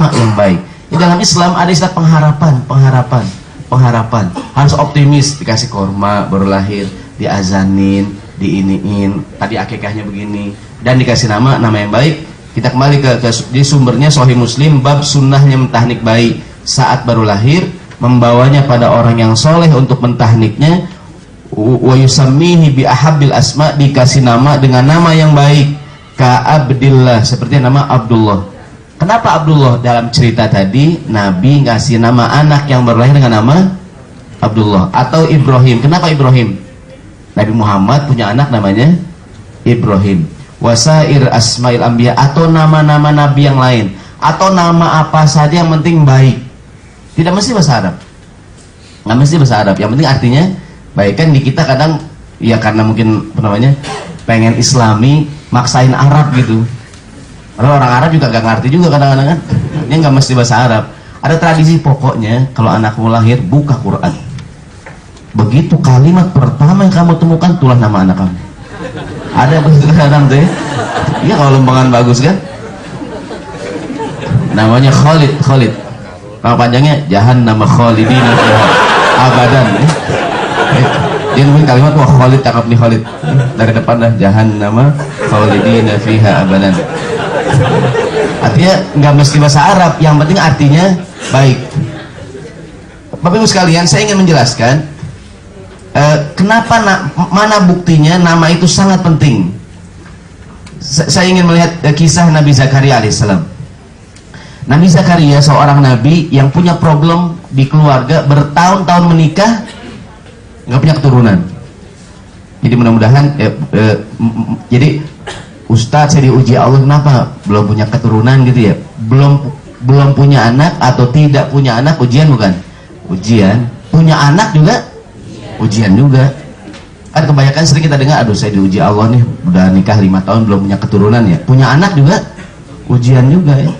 yang baik. Di dalam Islam ada istilah pengharapan. Harus optimis, dikasih korma baru lahir, diazanin, diiniin, tadi akikahnya begini, dan dikasih nama yang baik. Kita kembali di sumbernya Sahih Muslim, bab sunnahnya mentahnik bayi saat baru lahir, membawanya pada orang yang soleh untuk mentahniknya, wa yusammihi bi ahabbil asma, dikasih nama dengan nama yang baik, ka Abdillah, seperti nama Abdullah. Kenapa Abdullah? Dalam cerita tadi Nabi ngasih nama anak yang baru lahir dengan nama Abdullah. Atau Ibrahim. Kenapa Ibrahim? Nabi Muhammad punya anak namanya Ibrahim. Wasair asmail anbiya, atau nama-nama nabi yang lain, atau nama apa saja yang penting baik. Tidak mesti bahasa Arab, nggak mesti bahasa Arab, yang penting artinya baik. Kan di kita kadang ya karena mungkin pengen Islami, maksain Arab gitu. Orang Arab juga gak ngerti juga kadang-kadang kan. Ini nggak mesti bahasa Arab. Ada tradisi pokoknya kalau anakmu lahir buka Quran. Begitu kalimat pertama yang kamu temukan, tulah nama anak kamu. Ada begitu kadang tuh ya. Iya kalau lembangan bagus kan. Namanya Khalid. Nama panjangnya Jahannam Khalidina fiha abadan. Dia nemuin kalimat wah Khalid, cakep nih Khalid. Dari depan dah Jahannam Khalidina fiha abadan. Artinya nggak mesti bahasa Arab, yang penting artinya baik. Bapak Ibu sekalian, saya ingin menjelaskan kenapa mana buktinya nama itu sangat penting. Saya ingin melihat kisah Nabi Zakaria alaihissalam. Nabi Zakaria seorang nabi yang punya problem di keluarga, bertahun-tahun menikah nggak punya keturunan. Jadi mudah-mudahan jadi Ustadz, saya diuji Allah, kenapa belum punya keturunan gitu ya, belum punya anak atau tidak punya anak, ujian bukan? Ujian. Punya anak juga ujian juga. Kan kebanyakan sering kita dengar, aduh saya diuji Allah nih, udah nikah 5 tahun belum punya keturunan ya. Punya anak juga ujian juga ya.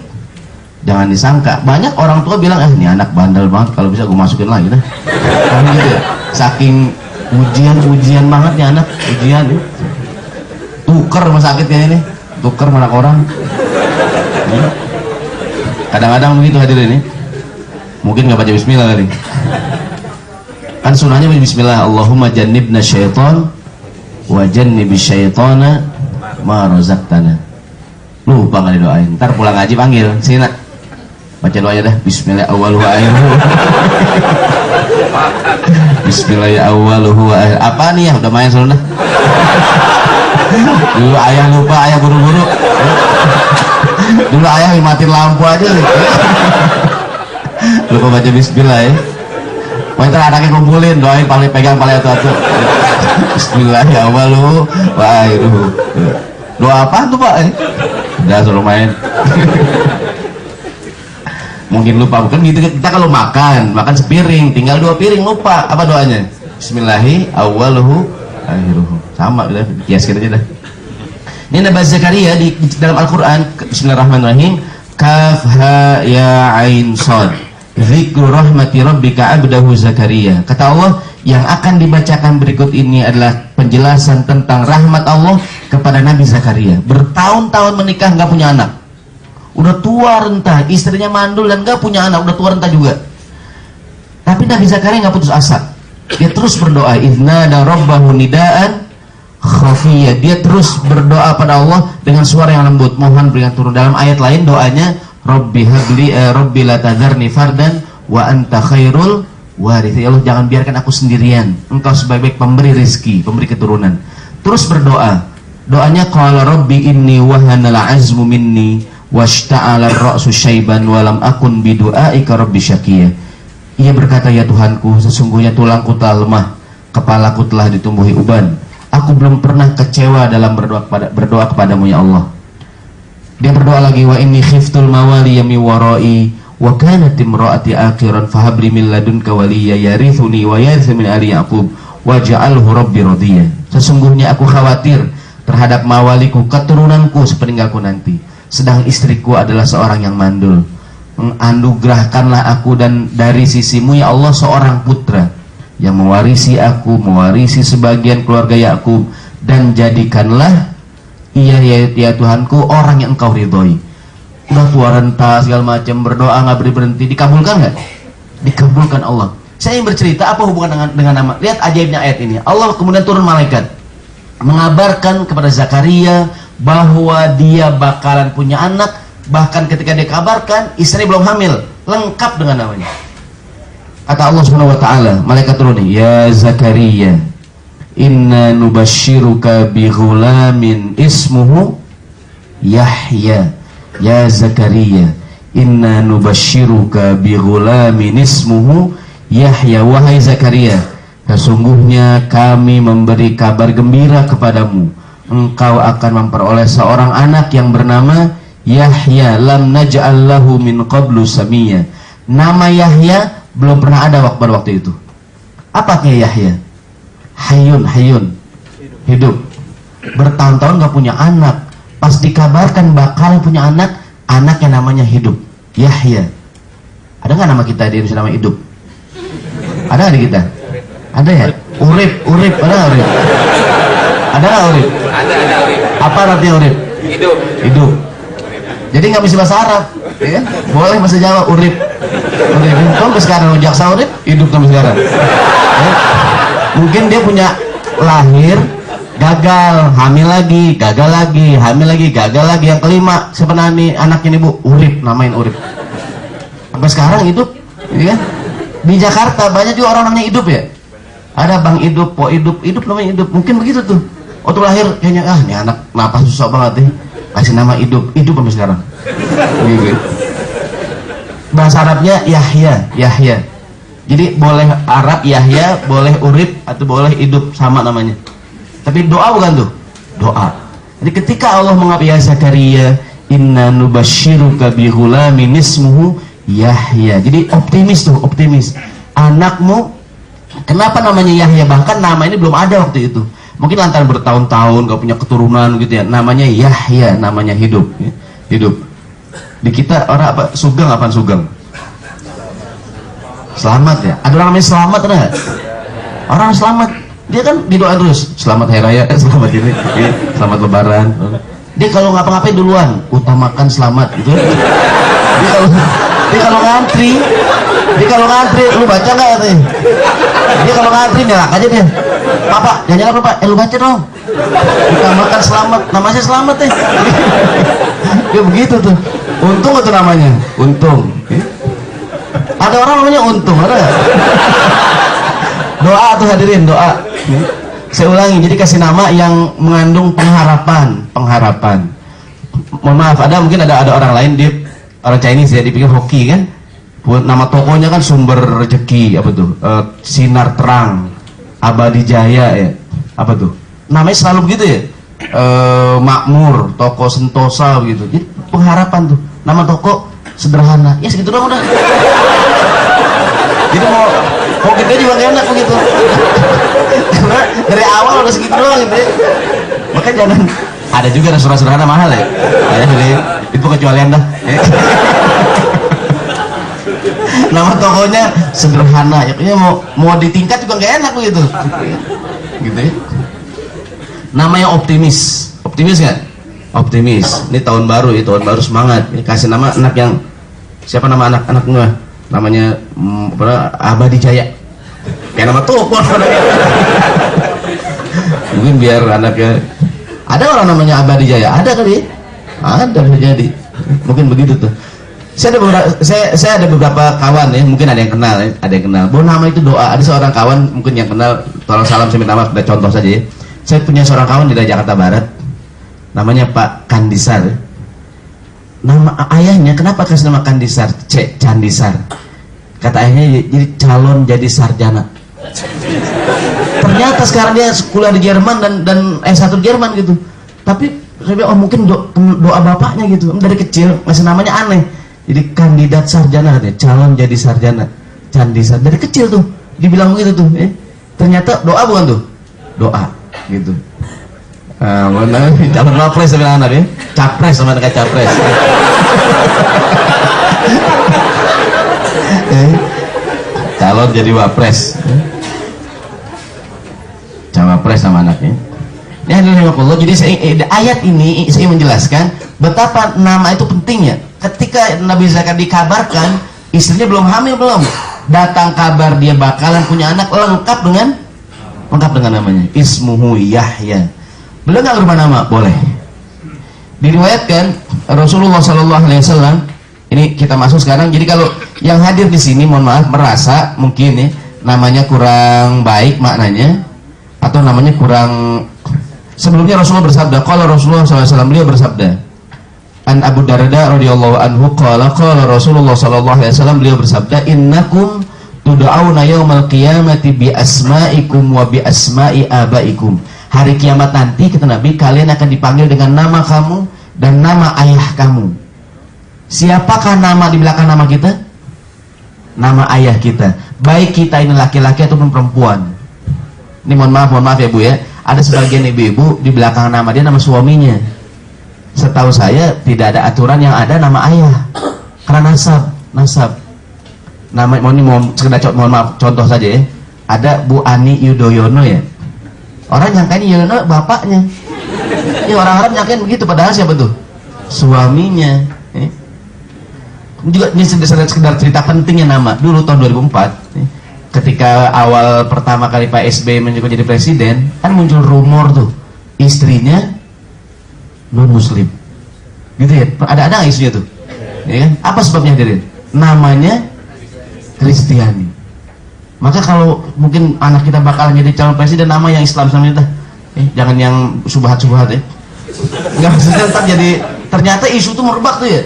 Jangan disangka, banyak orang tua bilang, ini anak bandel banget, kalau bisa gue masukin lagi dah. Kan gitu ya. Saking ujian banget nih anak, ujian ya. Tuker rumah sakit kayak ini, tuker anak orang. Kadang-kadang begitu hadirin ini. Mungkin nggak baca bismillah kali. Kan sunahnya baca bismillah, Allahumma jannibna syaitan wa jannibis syaitana ma razaqtana. Lupa nggak didoain. Ntar pulang ngaji panggil, sini nak. Baca doanya dah, bismillah awwaluhu wa akhiruhu. Bismillah awwaluhu wa akhiruhu. Apa nih ya, udah main soalnya. Dulu ayah lupa, ayah buru-buru. Dulu ayah matiin lampu aja nih. Lupa baca bismillah ya. Pokoknya anaknya kumpulin, doain paling pegang paling atu-atu. Bismillah ya Allah, wa akhiruhu. Doa apa tuh Pak? Udah suruh main. Mungkin lupa, bukan gitu. Kita kalau makan sepiring, tinggal 2 piring lupa. Apa doanya? Bismillahi awwaluhu akhiruhu. Sama udah kias kita aja dah. Ini Nabi Zakaria di dalam Al-Qur'an, bismillahirrahmanirrahim, kaf ha ya ain sad, dzikru rahmati rabbika abdahu Zakaria. Kata Allah, yang akan dibacakan berikut ini adalah penjelasan tentang rahmat Allah kepada Nabi Zakaria. Bertahun-tahun menikah nggak punya anak, udah tua renta, istrinya mandul dan nggak punya anak, udah tua renta juga. Tapi Nabi Zakaria nggak putus asa, dia terus berdoa. Idna dan rabbahu nidaan khafiyah, dia terus berdoa pada Allah dengan suara yang lembut, mohon berikan turun. Dalam ayat lain doanya, Rabbi habli Rabbi la tadharni fardan wa anta khairul warith. Ya Allah, jangan biarkan aku sendirian, engkau sebaik-baik pemberi rezeki, pemberi keturunan. Terus berdoa, doanya qala Rabbi inni wahanal azmu minni washta'ala ar-ra'su syaiban wa lam akun bidu'aika rabbi syaqiyya. Ia berkata, ya Tuhanku, sesungguhnya tulangku telah lemah, kepalaku telah ditumbuhi uban. Aku belum pernah kecewa dalam berdoa kepadamu ya Allah. Dia berdoa lagi, wa inni khiftul mawali yami warai wa kanat imraati akhiran fahabli min ladunka waliyya yarithuni wa yarithu min ali yaqub waj'alhu rabbi radiyya. Sesungguhnya aku khawatir terhadap mawaliku, keturunanku sepeninggalku nanti, sedang istriku adalah seorang yang mandul. Anugerahkanlah aku dan dari sisimu ya Allah seorang putra yang mewarisi aku, mewarisi sebagian keluarga Yakub, dan jadikanlah ia ya Tuhanku orang yang engkau ridhoi. udah tua renta segala macam, berdoa nggak berhenti, dikabulkan nggak? Dikabulkan Allah. Saya ingin bercerita apa hubungan dengan nama. Lihat ajaibnya ayat ini. Allah kemudian turun malaikat mengabarkan kepada Zakaria bahwa dia bakalan punya anak. Bahkan ketika dia kabarkan, istri belum hamil, lengkap dengan namanya. Kata Allah Subhanahu wa taala, malaikat turun, "Ya Zakaria, inna nubashiruka bi ghulamin ismuhu Yahya." Ya Zakaria, inna nubashiruka bi ghulamin ismuhu Yahya. Wahai Zakaria, sesungguhnya kami memberi kabar gembira kepadamu, engkau akan memperoleh seorang anak yang bernama Yahya. Lam naj'al lahu min qablu samiyya. Nama Yahya belum pernah ada pada waktu itu. Apa kayak Yahya? Hayun, hidup. Bertahun-tahun gak punya anak. Pas dikabarkan bakal punya anak yang namanya hidup, Yahya. Ada nggak nama kita di Indonesia nama hidup? Ada nggak di kita? Ada ya? Urip, ada nggak urip? Ada nggak urip? Ada urip. Apa artinya urip? Hidup. Jadi nggak bisa bahasa Arab, ya? Boleh bahasa Jawa, urip. Sampai sekarang jaksa urip, hidup sampai sekarang. Ya? Mungkin dia punya lahir, gagal, hamil lagi, gagal lagi, hamil lagi, gagal lagi. Yang kelima, sebenarnya anaknya nih Bu, urip, namain urip. Sampai sekarang hidup, ya? Di Jakarta banyak juga orang namanya hidup ya. Ada Bang Hidup, Po Hidup namanya hidup. Mungkin begitu tuh. Waktu lahir kayaknya ini anak napas susah banget nih. Kasih nama hidup sampai sekarang. Gitu. Bahasa Arabnya Yahya. Jadi boleh Arab Yahya, boleh urip atau boleh hidup, sama namanya. Tapi doa bukan tuh? Doa. Jadi ketika Allah mengatakan ya Zakaria, inna nubashiruka bi ghulamin ismuhu Yahya. Jadi optimis. Anakmu, kenapa namanya Yahya? Bahkan nama ini belum ada waktu itu. Mungkin lantaran bertahun-tahun gak punya keturunan gitu ya. Namanya Yahya, namanya hidup. Ya. Hidup. Di kita orang apa? Sugeng, apaan Sugeng? Selamat ya. Ada orang namanya Selamat ada nggak? Orang selamat. Dia kan didoain terus. Selamat Hari Raya, selamat ini, selamat Lebaran. Dia kalau ngapa-ngapain duluan, utamakan selamat gitu. Dia kalau ngantri, lu baca nggak katanya? Dia kalau ngantri nyelak aja dia. Papa, jangan lupa, lu baca dong. Utamakan selamat, namanya selamat deh. Dia begitu tuh. Untung itu namanya, untung. Ada orang namanya untung, ada nggak? Doa tuh hadirin, doa. Saya ulangi, jadi kasih nama yang mengandung pengharapan. Mohon maaf, mungkin ada orang lain, dia orang Chinese ya, dipikir hoki kan. Buat nama tokonya kan sumber rezeki, apa tuh? Sinar terang, abadi jaya ya. Apa tuh? Namanya selalu begitu ya. Makmur, toko sentosa begitu. Jadi pengharapan tuh. Nama toko sederhana. Ya segitu doang udah. Jadi mau kita juga gak enak begitu. Karena dari awal udah segitu doang gitu ya. Makanya jangan, ada juga restoran sederhana mahal ya. Jadi itu kecualian dah. Nama tokonya sederhana, ya mau ditingkat juga gak enak begitu. Gitu ya. Namanya optimis nggak? Optimis. Ini tahun baru semangat. Ini kasih nama anak yang, siapa nama anak-anaknya? Namanya Abadi Jaya. Kayak nama toko. Mungkin biar anaknya, ada orang namanya Abadi Jaya, ada kali? Ada jadi. Mungkin begitu tuh. Saya ada beberapa kawan ya, mungkin ada yang kenal. Bahwa nama itu doa. Ada seorang kawan mungkin yang kenal, tolong salam saya minta maaf, contoh saja ya. Saya punya seorang kawan di daerah Jakarta Barat, namanya Pak Kandisar. Nama ayahnya, kenapa kasih nama Kandisar? Candisar. Kata ayahnya jadi calon jadi sarjana. Ternyata sekarang dia kuliah di Jerman dan S1 di Jerman gitu. Tapi saya bilang, mungkin doa bapaknya gitu. Dari kecil ngasih namanya aneh. Jadi kandidat sarjana katanya, calon jadi sarjana. Candisar. Dari kecil tuh dibilang begitu tuh. Ternyata doa bukan tuh? Doa gitu. Calon wapres sama anak ya, capres sama dekat capres. Calon jadi wapres, cawapres sama anaknya. Ini Allah. Jadi ayat ini saya menjelaskan betapa nama itu pentingnya. ketika Nabi Zakaria dikabarkan istrinya belum hamil, belum datang kabar dia bakalan punya anak, lengkap dengan namanya, ismuhu Yahya. Beliau nggak berubah nama, boleh. Diriwayatkan Rasulullah SAW, ini kita masuk sekarang. Jadi kalau yang hadir di sini, mohon maaf, merasa mungkin ya namanya kurang baik maknanya, atau namanya kurang, sebelumnya Rasulullah bersabda, kalau Rasulullah SAW beliau bersabda, an Abu Darda radhiyallahu anhu qala Rasulullah SAW beliau bersabda, innakum tud'auna yaumal qiyamati bi asma'ikum wa bi asma'i abaikum. Hari kiamat nanti, kata Nabi, kalian akan dipanggil dengan nama kamu dan nama ayah kamu. Siapakah nama di belakang nama kita? Nama ayah kita, baik kita ini laki-laki ataupun perempuan. Ini mohon maaf ya Bu ya, ada sebagian ibu-ibu di belakang nama dia nama suaminya. Setahu saya tidak ada aturan, yang ada nama ayah, karena nasab. Nama mohon sekedar mohon maaf contoh saja ya. Ada Bu Ani Yudhoyono ya. Orang nyangkain Yudhoyono bapaknya. Ini orang-orang nyangkain begitu, padahal siapa tuh? Suaminya. Juga ini sekedar cerita pentingnya nama. Dulu tahun 2004 ketika awal pertama kali Pak SBY menjadi presiden, kan muncul rumor tuh istrinya non muslim. Gitu ya. Ada istrinya tuh. Ya kan? Apa sebabnya hadirin? Namanya Kristiani. Maka kalau mungkin anak kita bakal jadi calon presiden, nama yang Islam sama kita, jangan yang subhat-subhat ya. Nggak maksudnya ntar jadi, ternyata isu itu merebak tuh ya.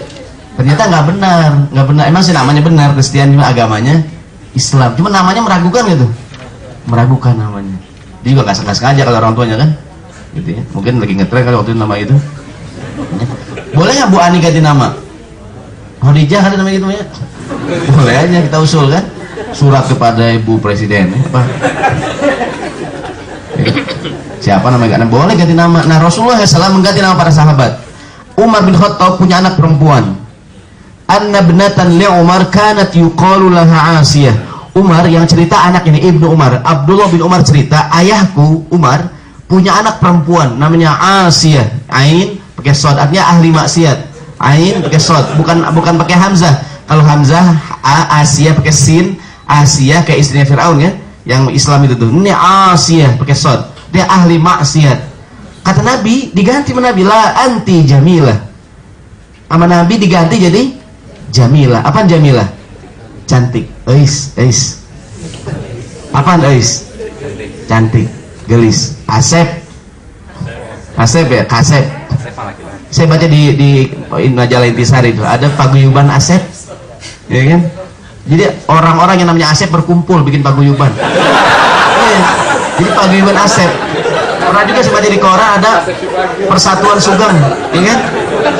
Ternyata nggak benar. Emang sih namanya benar, Kristiani agamanya Islam, cuma namanya meragukan gitu, meragukan namanya. Dia juga nggak sengaja kalau orang tuanya kan, gitu ya. Mungkin lagi ngetren kali waktu itu nama itu. Boleh nggak Bu Ani ganti nama? Khadijah kan namanya gitu ya. Boleh aja, kita usul kan surat kepada Ibu Presiden apa? Siapa namanya? Boleh ganti nama. Nah Rasulullah SAW mengganti nama para sahabat. Umar bin Khattab punya anak perempuan. Anna binatan li Umar kanat yuqalu laha Asiyah. Umar yang cerita anak ini Ibnu Umar, Abdullah bin Umar cerita, ayahku Umar punya anak perempuan namanya Asiyah. Ain pakai shad, artinya ahli maksiat. Ain pakai shad, bukan pakai hamzah. Kalau hamzah Asiyah pakai sin, Asiyah kayak istrinya Firaun ya, yang Islam itu tuh. Ini Asiyah pakai shad, dia ahli maksiat. Kata Nabi, diganti sama Nabi, la anti jamilah. Sama Nabi diganti jadi Jamilah. Apaan Jamilah? Cantik. Eis. Apaan eis? Cantik. Gelis. Asep ya, kasep. Saya baca di majalah Intisari itu ada paguyuban Asep, ya kan? Jadi orang-orang yang namanya Asep berkumpul bikin paguyuban. Jadi paguyuban Asep. Pernah juga saya baca di koran ada Persatuan Sugeng, ya kan?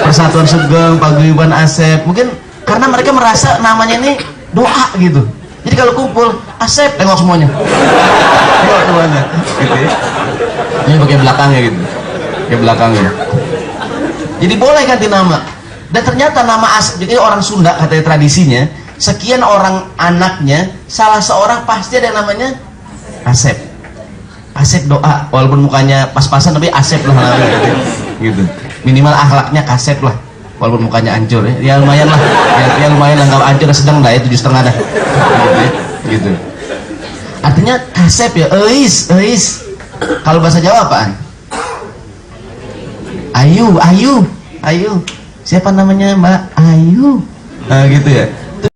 Persatuan Sugeng, paguyuban Asep. Mungkin karena mereka merasa namanya ini doa gitu. Jadi kalau kumpul Asep, tengok semuanya. Tengok semuanya, gitu ya. Ini pakai belakangnya gitu. Pakai belakangnya. Jadi boleh ganti nama. Dan ternyata nama Asep, jadi orang Sunda katanya tradisinya, sekian orang anaknya, salah seorang pasti ada yang namanya Asep. Asep doa, walaupun mukanya pas-pasan tapi Asep lah gitu. Minimal akhlaknya Kasep lah, walaupun mukanya hancur ya lumayan lah, ya lumayan lah, nggak hancur sedang lah ya, 7,5 dah gitu. Artinya Kasep ya, Eis. Kalau bahasa Jawa apaan? Ayu. Siapa namanya Mbak Ayu? Nah gitu ya.